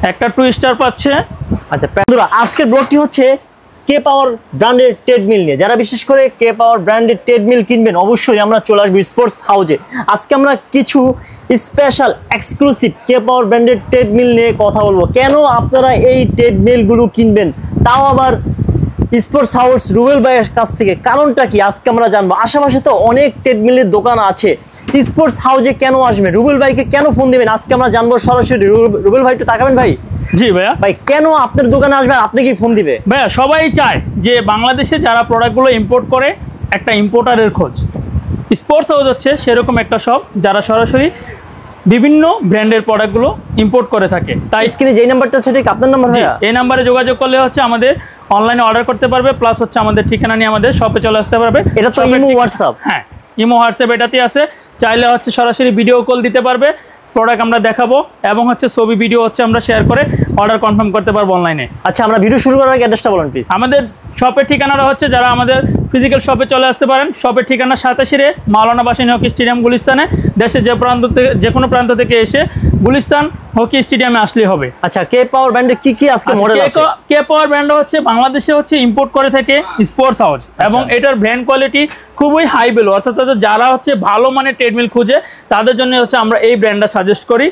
একটা 2 স্টার পাচ্ছে। আচ্ছা বন্ধুরা, আজকের ব্লগটি হচ্ছে কে পাওয়ার ব্র্যান্ডের ট্রেডমিল নিয়ে। যারা বিশেষ করে কে পাওয়ার ব্র্যান্ডের ট্রেডমিল কিনবেন অবশ্যই আমরা চলে আসবো স্পোর্টস হাউজে। আজকে আমরা কিছু স্পেশাল এক্সক্লুসিভ কে পাওয়ার ব্র্যান্ডের ট্রেডমিল নিয়ে কথা বলবো। কেন আপনারা এই ট্রেডমিলগুলো কিনবেন, তাও আবার স্পোর্টস হাউস রুবেল ভাইয়ের কাছ থেকে, কারণটা কি আজকে আমরা জানবো। আশেপাশে তো অনেক ট্রেডমিলের দোকান আছে, স্পোর্টস হাউজে কেন আসবেন, রুবেল ভাইকে কেন ফোন দিবেন, আজকে আমরা জানবো সরাসরি। রুবেল ভাই একটু তাকাবেন ভাই। জি ভাইয়া। ভাই কেন আপনার দোকানে আসবেন, আপনি কি ফোন দিবে? ভাইয়া সবাই চায় যে বাংলাদেশে যারা প্রোডাক্টগুলো ইম্পোর্ট করে একটা ইম্পোর্টারের খোঁজ। স্পোর্টস হাউস হচ্ছে সেরকম একটা শপ যারা সরাসরি বিভিন্ন ব্র্যান্ডের প্রোডাক্টগুলো ইম্পোর্ট করে থাকে। তাই স্ক্রিনে যেই নাম্বারটা আছে ঠিক আপনার নাম্বার? এই নাম্বারে যোগাযোগ করলে হচ্ছে আমাদের অনলাইনে অর্ডার করতে পারবে, প্লাস হচ্ছে আমাদের ঠিকানা নিয়ে আমাদের শপে চলে আসতে পারবে। এটা তো ইমো হোয়াটসঅ্যাপ? হ্যাঁ, ইমো হোয়াটসঅ্যাপ এটাতেই আছে। চাইলে হচ্ছে সরাসরি ভিডিও কল দিতে পারবে, প্রোডাক্ট আমরা দেখাবো এবং হচ্ছে ছবি ভিডিও হচ্ছে আমরা শেয়ার করে অর্ডার কনফার্ম করতে পারবো অনলাইনে। আচ্ছা, আমরা ভিডিও শুরু করার আগে অ্যাড্রেসটা বলুন প্লিজ। আমাদের শপের ঠিকানাটা হচ্ছে, যারা আমাদের ফিজিক্যাল শপে চলে আসতে পারেন, শপের ঠিকানা 87 মাওলানা ভাসানী হকি স্টেডিয়াম গুলিস্তানে। দেশের যে কোনো প্রান্ত থেকে এসে গুলিস্তান হকি স্টেডিয়ামে আসলেই হবে। আচ্ছা, কে পাওয়ার ব্র্যান্ডের কি কি আজকে মডেল আছে? কে পাওয়ার ব্র্যান্ড হচ্ছে বাংলাদেশে হচ্ছে ইম্পোর্ট করে থাকে স্পোর্টস হাউস, এবং এটার ব্র্যান্ড কোয়ালিটি খুবই হাই ভ্যালু। অর্থাৎ যারা হচ্ছে ভালো মানের ট্রেডমিল খুঁজে তাদের জন্য হচ্ছে আমরা এই ব্র্যান্ডটা সাজেস্ট করি।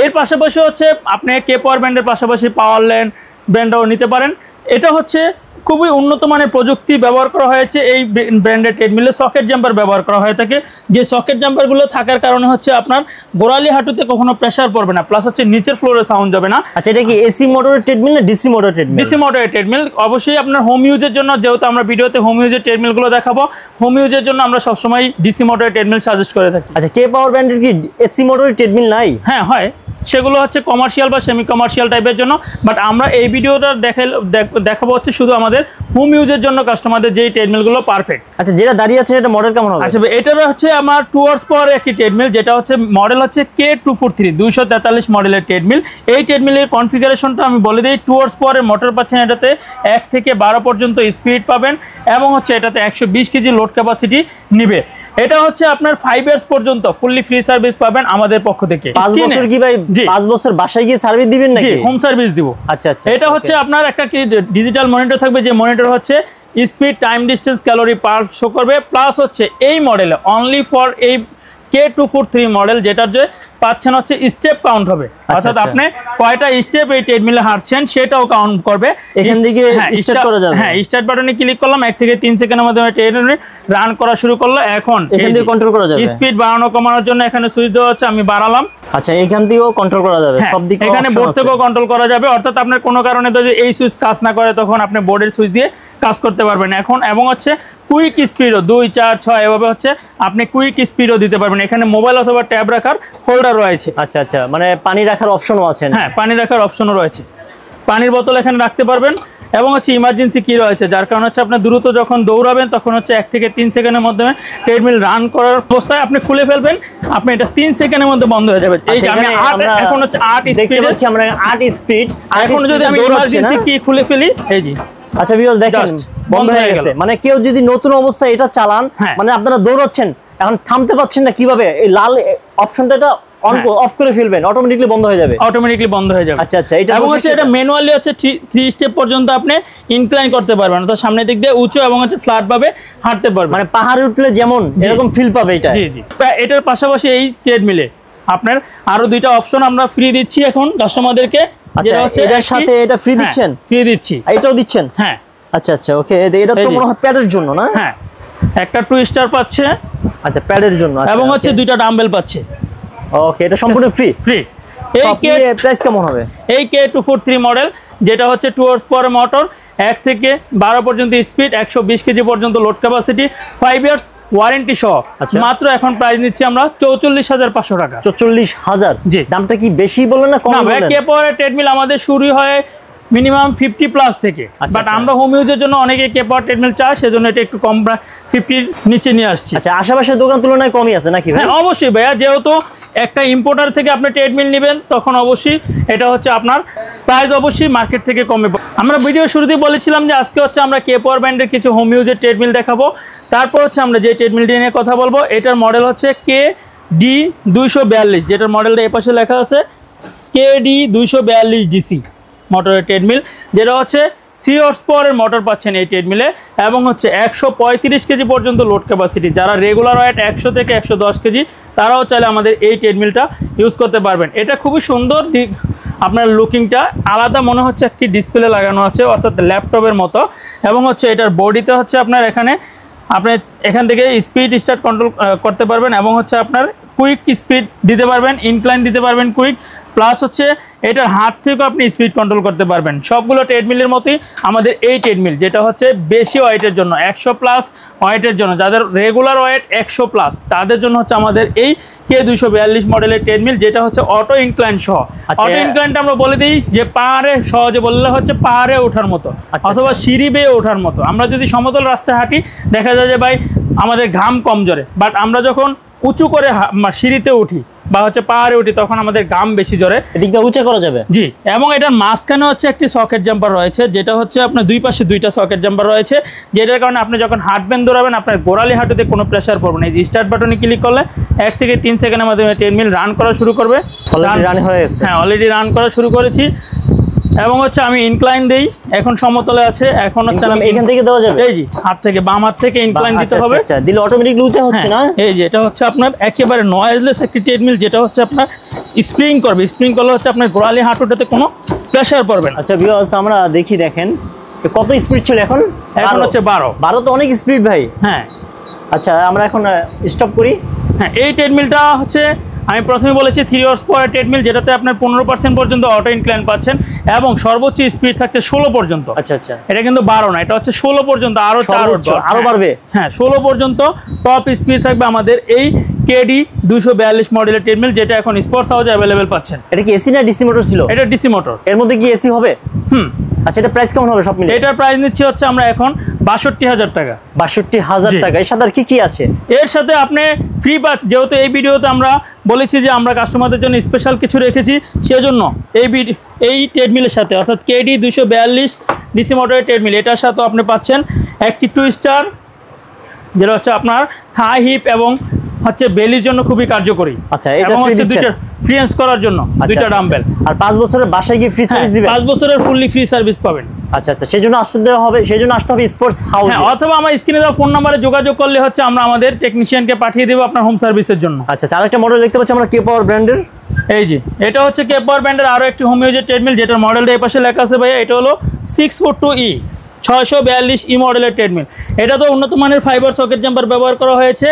এর পাশাপাশি হচ্ছে আপনি কে পাওয়ার ব্র্যান্ডের পাশাপাশি পাওয়ারল্যান্ড ব্র্যান্ডটাও নিতে পারেন। এটা হচ্ছে খুবই উন্নত মানের প্রযুক্তি ব্যবহার করা হয়েছে এই ব্র্যান্ডের ট্রেডমিলে। সকেট জাম্পার ব্যবহার করা হয়ে থাকে, যে সকেট জাম্পারগুলো থাকার কারণে হচ্ছে আপনার গোড়ালি হাঁটুতে কখনো প্রেসার পড়বে না, প্লাস হচ্ছে নিচের ফ্লোরে সাউন্ড যাবে না। আচ্ছা, এটা কি এসি মোটরের ট্রেডমিল না ডিসি মোটরের ট্রেডমিল? ডিসি মোটরের ট্রেডমিল। অবশ্যই আপনার হোম ইউজের জন্য, যেহেতু আমরা ভিডিওতে হোম ইউজের ট্রেডমিলগুলো দেখাবো, হোম ইউজের জন্য আমরা সবসময় ডিসি মোটরের ট্রেডমিল সাজেস্ট করে থাকি। আচ্ছা, কে পাওয়ার ব্র্যান্ডের কি এসি মোটরের ট্রেডমিল নাই? হ্যাঁ হয়, সেগুলো হচ্ছে কমার্শিয়াল বা সেমি কমার্শিয়াল টাইপের জন্য। বাট আমরা এই ভিডিওটা দেখাবো হচ্ছে শুধু আমাদের হোম ইউজের জন্য কাস্টমারদের যেই ট্রেডমিলগুলো পারফেক্ট। আচ্ছা, যেটা দাঁড়িয়ে আছে এটা মডেল কেমন হবে? আচ্ছা, এটার হচ্ছে আমার 2 hours পাওয়ার একটি ট্রেডমিল, যেটা হচ্ছে মডেল হচ্ছে K243 243 মডেলের ট্রেডমিল। এই ট্রেডমিলের কনফিগারেশনটা আমি বলে দিই। 2 hours পাওয়ারের মোটর পাচ্ছেন, এটাতে 1 থেকে 12 পর্যন্ত স্পিড পাবেন, এবং হচ্ছে এটাতে 120 কেজি লোড ক্যাপাসিটি নিবে। এটা হচ্ছে আপনার 5 years পর্যন্ত ফুললি ফ্রি সার্ভিস পাবেন আমাদের পক্ষ থেকে। 5 বছর কি ভাই? 5 বছর বাসায় গিয়ে সার্ভিস দিবেন নাকি? হোম সার্ভিস দিব। আচ্ছা আচ্ছা। এটা হচ্ছে আপনার একটা কি ডিজিটাল মনিটর থাকবে, যে মনিটর হচ্ছে speed, time, distance, calorie, pulse show করবে। প্লাস হচ্ছে এই মডেলে অনলি ফর এই K243 মডেল, যেটার যে পাচ্ছেন হচ্ছে স্টেপ কাউন্ট হবে। অর্থাৎ আপনি কয়টা স্টেপ এই ট্রেডমিলে হাঁটছেন সেটাও কাউন্ট করবে। এখান থেকে স্টার্ট করা যাবে। হ্যাঁ, স্টার্ট বাটনে ক্লিক করলাম, 1 থেকে 3 সেকেন্ডের মধ্যে ট্রেডমিল রান করা শুরু করলো। এখন এখান থেকে কন্ট্রোল করা যাবে। স্পিড বাড়ানো কমানোর জন্য এখানে সুইচ দেওয়া আছে, আমি বাড়ালাম। আচ্ছা, এখান থেকেও কন্ট্রোল করা যাবে, সব দিকে এখানে বোর্ড থেকেও কন্ট্রোল করা যাবে। অর্থাৎ আপনার কোনো কারণে যদি এই সুইচ কাজ না করে, তখন আপনি বোর্ডের সুইচ দিয়ে কাজ করতে পারবেন এখন। এবং হচ্ছে কুইক স্পিডও 2, 4, 6 এভাবে হচ্ছে আপনি কুইক স্পিডও দিতে পারবেন। এখানে মোবাইল অথবা ট্যাব রাখার হোল্ডার রয়েছে। আচ্ছা আচ্ছা, মানে পানি রাখার অপশনও আছে? হ্যাঁ, পানি রাখার অপশনও রয়েছে, পানির বোতল এখানে রাখতে পারবেন। এবং হচ্ছে ইমার্জেন্সি কি রয়েছে, যার কারণে হচ্ছে আপনি দ্রুত যখন দৌড়াবেন তখন হচ্ছে 1 থেকে 3 সেকেন্ডের মধ্যে ট্রেডমিল রান করার অবস্থায় আপনি খুলে ফেলবেন, আপনি এটা 3 সেকেন্ডের মধ্যে বন্ধ হয়ে যাবে। এই যে আমি এখন হচ্ছে 8 স্পিড দেখতে আমরা 8 স্পিড। এখন যদি আমি ইমার্জেন্সি কি খুলে ফেলি, এই যে আচ্ছা ভিউয়ার্স দেখেন বন্ধ হয়ে গেছে। মানে কেউ যদি নতুন অবস্থায় এটা চালান, মানে আপনারা দৌড়াচ্ছেন, এখন থামতে পারছেন না, কিভাবে এই লাল অপশনটা এটা অন অফ করে ফেলবেন, অটোমেটিক্যালি বন্ধ হয়ে যাবে? অটোমেটিক্যালি বন্ধ হয়ে যাবে। আচ্ছা আচ্ছা। এটা এবং হচ্ছে এটা ম্যানুয়ালি হচ্ছে 3 স্টেপ পর্যন্ত আপনি ইনক্লাইন করতে পারবেন, অর্থাৎ সামনের দিক দিয়ে উঁচু এবং হচ্ছে ফ্ল্যাট ভাবে হাঁটতে পারবেন। মানে পাহাড়ে উঠলে যেমন এরকম ফিল পাবে এটা? জি জি। এটার পাশাপাশি এই ট্রেডমিলে আপনার আরো 2টা অপশন আমরা ফ্রি দিচ্ছি এখন কাস্টমারদেরকে। আচ্ছা, এটার সাথে এটা ফ্রি দিচ্ছেন? ফ্রি দিচ্ছি। এটাও দিচ্ছেন? হ্যাঁ। আচ্ছা আচ্ছা, ওকে। এটা তো মনে হয় প্যাডের জন্য না? হ্যাঁ, একটা 2 স্টার পাচ্ছে। আচ্ছা, প্যাডের জন্য। এবং হচ্ছে 2টা ডাম্বেল পাচ্ছে। ওকে, এটা সম্পূর্ণ ফ্রি? ফ্রি। এই প্রাইস কেমন হবে? এই K243 মডেল, যেটা হচ্ছে 2 hours পাওয়ার মোটর, 1 থেকে 12 পর্যন্ত স্পিড, 120 কেজি পর্যন্ত লোড ক্যাপাসিটি, 5 years ওয়ারেন্টি সহ। মাত্র এখন প্রাইস নিচ্ছি আমরা 44,500 টাকা। 44,000? জি। দামটা কি বেশি বললেন না কম বললেন? কে পাওয়ার ট্রেডমিল আমাদের শুরু হয় মিনিমাম 50+ থেকে, বাট আমরা হোম ইউজের জন্য অনেকে কে পাওয়ার ট্রেডমিল চায়, সেজন্য এটা একটু কম 50 নিচে নিয়ে আসছি। আচ্ছা, আশেপাশের দোকান তুলনায় কমই আছে নাকি? হ্যাঁ অবশ্যই ভাইয়া, যেহেতু একটা ইম্পোর্টার থেকে আপনি ট্রেডমিল নেবেন, তখন অবশ্যই এটা হচ্ছে আপনার প্রাইস অবশ্যই মার্কেট থেকে কমে। আমরা ভিডিও শুরুতেই বলেছিলাম যে আজকে হচ্ছে আমরা কে পাওয়ার ব্র্যান্ডের কিছু হোম ইউজের ট্রেডমিল দেখাবো। তারপর হচ্ছে আমরা যে ট্রেডমিলটি নিয়ে কথা বলবো, এটার মডেল হচ্ছে KD242, যেটার মডেলটা এই পাশে লেখা আছে KD 242 DC মোটরের ট্রেডমিল, যেটা হচ্ছে 3 হর্স পাওয়ারের মোটর পাচ্ছেন এই ট্রেডমিলে, এবং হচ্ছে 135 কেজি পর্যন্ত লোড ক্যাপাসিটি। যারা রেগুলার ওয়েট 100 থেকে 110 কেজি তারাও চাইলে আমাদের এই ট্রেডমিলটা ইউজ করতে পারবেন। এটা খুবই সুন্দর, আপনার লুকিংটা আলাদা মনে হচ্ছে, একটি ডিসপ্লে লাগানো আছে অর্থাৎ ল্যাপটপের মতো, এবং হচ্ছে এটার বডিতে হচ্ছে আপনার আপনি এখান থেকে স্পিড স্টার্ট কন্ট্রোল করতে পারবেন, এবং হচ্ছে আপনার কুইক স্পিড দিতে পারবেন, ইনক্লাইন দিতে পারবেন কুইক, প্লাস হচ্ছে এটার হাত থেকেও আপনি স্পিড কন্ট্রোল করতে পারবেন। সবগুলো ট্রেডমিলের মতোই আমাদের এই ট্রেডমিল, যেটা হচ্ছে বেশি ওয়েটের জন্য 100+ ওয়েটের জন্য, যাদের রেগুলার ওয়েট 100+, তাদের জন্য হচ্ছে আমাদের এই K242 মডেলের ট্রেডমিল, যেটা হচ্ছে অটো ইনক্লাইন সহ। অটো ইনক্লাইনটা আমরা বলে দিই যে পাহাড়ে সহজে বললে হচ্ছে পাহাড়ে ওঠার মতো অথবা সিঁড়ি বেয়ে ওঠার মতো। আমরা যদি সমতল রাস্তায় হাঁটি দেখা যায় যে ভাই আমাদের ঘাম কম জ্বরে, বাট আমরা যখন উঁচু করে সিঁড়িতে উঠি বা হচ্ছে পাহাড়ে উঠি তখন আমাদের ঘাম বেশি জ্বরে, এদিকটা উঁচু করা যাবে। জি, এবং এটার মাঝখানে হচ্ছে একটি সকেট জাম্পার রয়েছে, যেটা হচ্ছে আপনার দুই পাশে দুইটা সকেট জাম্পার রয়েছে, যেটার কারণে আপনি যখন হাঁটবেন দৌড়াবেন আপনার গোড়ালি হাঁটুতে কোনো প্রেশার পড়বে না। এই যে স্টার্ট বাটনে ক্লিক করলে 1 থেকে 3 সেকেন্ডের মাধ্যমে ট্রেডমিল রান করা শুরু করবে। রান হয়ে গেছে? হ্যাঁ, অলরেডি রান করা শুরু করেছি। এবং হচ্ছে আমি ইনক্লাইন দেই, এখন সমতলে আছে, এখন হচ্ছে আমি এখান থেকে দেওয়া যাবে। এই যে হাত থেকে বাম হাত থেকে ইনক্লাইন দিতে হবে। আচ্ছা, দিলে অটোমেটিকলি উঁচা হচ্ছে না? এই যে এটা হচ্ছে আপনার একেবারে নয়েজলেস একটি ট্রেডমিল, যেটা হচ্ছে আপনার স্প্রিং করবে। স্প্রিং করলে হচ্ছে আপনার গোড়ালি হাঁটুটাতে কোনো প্রেশার পড়বে না। আচ্ছা ভিউয়ার্স, আমরা দেখি, দেখেন কত স্পিড ছিল এখন? এখন হচ্ছে 12 তো অনেক স্পিড ভাই। হ্যাঁ, আচ্ছা আমরা এখন স্টপ করি। হ্যাঁ, এই ট্রেডমিলটা হচ্ছে আমি প্রথমে বলেছি 3 হর্স পাওয়ার ট্রেডমিল, যেটাতে আপনার 15% পর্যন্ত অটো ইনক্লাইন পাচ্ছেন এবং সর্বোচ্চ স্পিড থাকছে 16 পর্যন্ত। আচ্ছা আচ্ছা, এটা কিন্তু 12 না, এটা হচ্ছে 16 পর্যন্ত, আরো আরো বাড়বে। হ্যাঁ, 16 পর্যন্ত টপ স্পিড থাকবে আমাদের এই KD 242 মডেলের ট্রেডমিল, যেটা এখন স্পোর্টস হাউসে অ্যাভেলেবেল পাচ্ছেন। এটা কি এসি না ডিসি মোটর ছিল? এটা ডিসি মোটর। এর মধ্যে কি এসি হবে? আচ্ছা, এটা প্রাইস কেমন হবে সব মিলে? এটার প্রাইস নিচ্ছে হচ্ছে আমরা এখন 62,000 টাকা। 62,000 টাকা। এর সাথে আর কি কি আছে? এর সাথে আপনি ফ্রি পাচ্ছেন, যেহেতু এই ভিডিওতে আমরা বলেছি যে আমরা কাস্টমারদের জন্য স্পেশাল কিছু রেখেছি, সেজন্য এই ট্রেডমিলের সাথে অর্থাৎ KD 242 ডিসি মোটরের ট্রেডমিল, এটার সাথে আপনি পাচ্ছেন একটি টুইস্টার, যেটা হচ্ছে আপনার থাই হিপ এবং হচ্ছে বেলির জন্য খুবই কার্যকরী। আচ্ছা, এটা ফ্রি দিচ্ছেন? ফ্রি রেঞ্জ করার জন্য দুইটা ডাম্বেল। আর 5 বছরের বাসায় গিয়ে ফ্রি সার্ভিস দিবেন? 5 বছরের ফুললি ফ্রি সার্ভিস পাবেন। আচ্ছা আচ্ছা, সেজন্য আসতে হবে স্পোর্টস হাউস। হ্যাঁ, অথবা আমার স্ক্রিনে দেওয়া ফোন নম্বরে যোগাযোগ করলে হচ্ছে আমরা আমাদের টেকনিশিয়ানকে পাঠিয়ে দেব আপনার হোম সার্ভিসের জন্য। আচ্ছা, আরেকটা মডেল দেখতে পাচ্ছি আমরা কে পাওয়ার ব্র্যান্ডের। এই যে এটা হচ্ছে কে পাওয়ার ব্র্যান্ডের আরো একটি হোম ইউজের ট্রেডমিল, যেটার মডেলটা এই পাশে লেখা আছে ভাইয়া। এটা হলো 642E 642E মডেলের ট্রেডমিল। এটা তো উন্নত মানের ফাইবার সকেট জাম্পার ব্যবহার করা হয়েছে।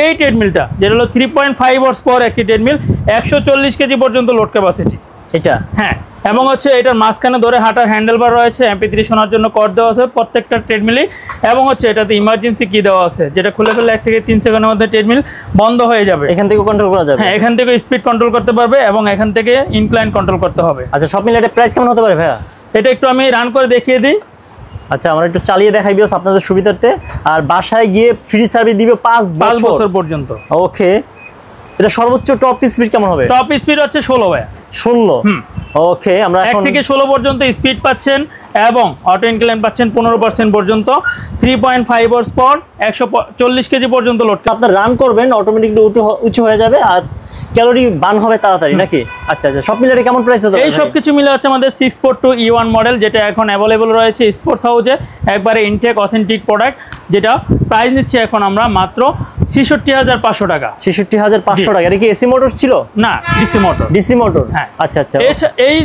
এই ট্রেডমিলটা যেটা হলো 3.5 হর্স পাওয়ার একটি ট্রেডমিল, 140 কেজি পর্যন্ত লোড ক্যাপাসিটি এটা। হ্যাঁ, এবং হচ্ছে এটার মাঝখানে ধরে হাঁটার হ্যান্ডেলবার রয়েছে, MP3 শোনার জন্য কর্ড দেওয়া আছে প্রত্যেকটা ট্রেডমিলই, এবং হচ্ছে এটাতে ইমার্জেন্সি কি দেওয়া আছে, যেটা খুলে ফেললে 1 থেকে 3 সেকেন্ডের মধ্যে ট্রেডমিল বন্ধ হয়ে যাবে। এখান থেকে কন্ট্রোল করা যাবে? হ্যাঁ, এখান থেকে স্পিড কন্ট্রোল করতে পারবে এবং এখান থেকে ইনক্লাইন কন্ট্রোল করতে হবে। আচ্ছা, সব মিলে এটা প্রাইস কেমন হতে পারে ভাইয়া? এটা একটু আমি রান করে দেখিয়ে দিই। আচ্ছা, আমরা একটু চালিয়ে দেখাই বিকজ আপনাদের সুবিধার্থে। আর বাসায় গিয়ে ফ্রি সার্ভিস দিবে 5 বছর পর্যন্ত। ওকে, এটা সর্বোচ্চ টপ স্পিড কেমন হবে? টপ স্পিড হচ্ছে 16 ভাই। 16? ওকে, আমরা 1 থেকে 16 পর্যন্ত স্পিড পাচ্ছেন এবং অটো ইনক্লাইন পাচ্ছেন 15% পর্যন্ত, 3.5 হর্স পাওয়ার, 140 কেজি পর্যন্ত লোড। আপনার রান করবেন অটোমেটিকলি উঁচু হয়ে যাবে আর ক্যালোরি বার্ন হবে তাড়াতাড়ি নাকি? আচ্ছা আচ্ছা, সব মিলে কেমন প্রাইস হতে পারে? এই সব কিছু মিলে হচ্ছে আমাদের 642E1 মডেল, যেটা এখন অ্যাভেলেবল রয়েছে স্পোর্টস হাউসে, একবারে ইনটেক অথেন্টিক প্রোডাক্ট, যেটা প্রাইস নিচ্ছে এখন আমরা মাত্র 66,500 টাকা। 66,500 টাকা। এটা কি এসি মোটর ছিল? না, ডিসি মোটর। ডিসি মোটর, হ্যাঁ। আচ্ছা আচ্ছা। এই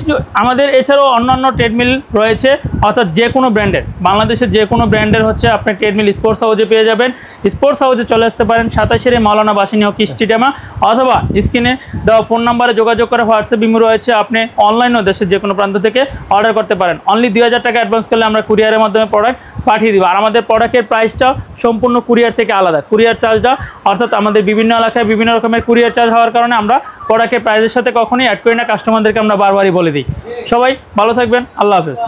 আমাদের এছাড়াও অন্যান্য ট্রেডমিল রয়েছে, অর্থাৎ যে কোনো ব্র্যান্ডের, বাংলাদেশের যে কোনো ব্র্যান্ডের হচ্ছে আপনি ট্রেডমিল স্পোর্টস হাউসে পেয়ে যাবেন। স্পোর্টস হাউসে চলে আসতে পারেন 27 মাওলানা বাসিনী হকি স্টেডিয়ামে, অথবা স্ক্রিনে দেওয়া ফোন নাম্বারে যোগাযোগ করে হোয়াটসঅ্যাপ ইমো রয়েছে, আপনি অনলাইনেও দেশের যে কোনো প্রান্ত থেকে অর্ডার করতে পারেন। অনলি 2000 টাকা অ্যাডভান্স করলে আমরা কুরিয়ারের মাধ্যমে প্রোডাক্ট পাঠিয়ে দিব। আর আমাদের প্রোডাক্টের প্রাইসটা সম্পূর্ণ কুরিয়ার থেকে আলাদা। কুরিয়ার চার্জটা অর্থাৎ আমাদের বিভিন্ন এলাকায় বিভিন্ন রকমের কুরিয়ার চার্জ হওয়ার কারণে আমরা প্রোডাক্টের প্রাইসের সাথে কখনোই অ্যাড করি না, কাস্টমারদেরকে আমরা বারবারই বলে দিই। সবাই ভালো থাকবেন, আল্লাহ হাফেজ।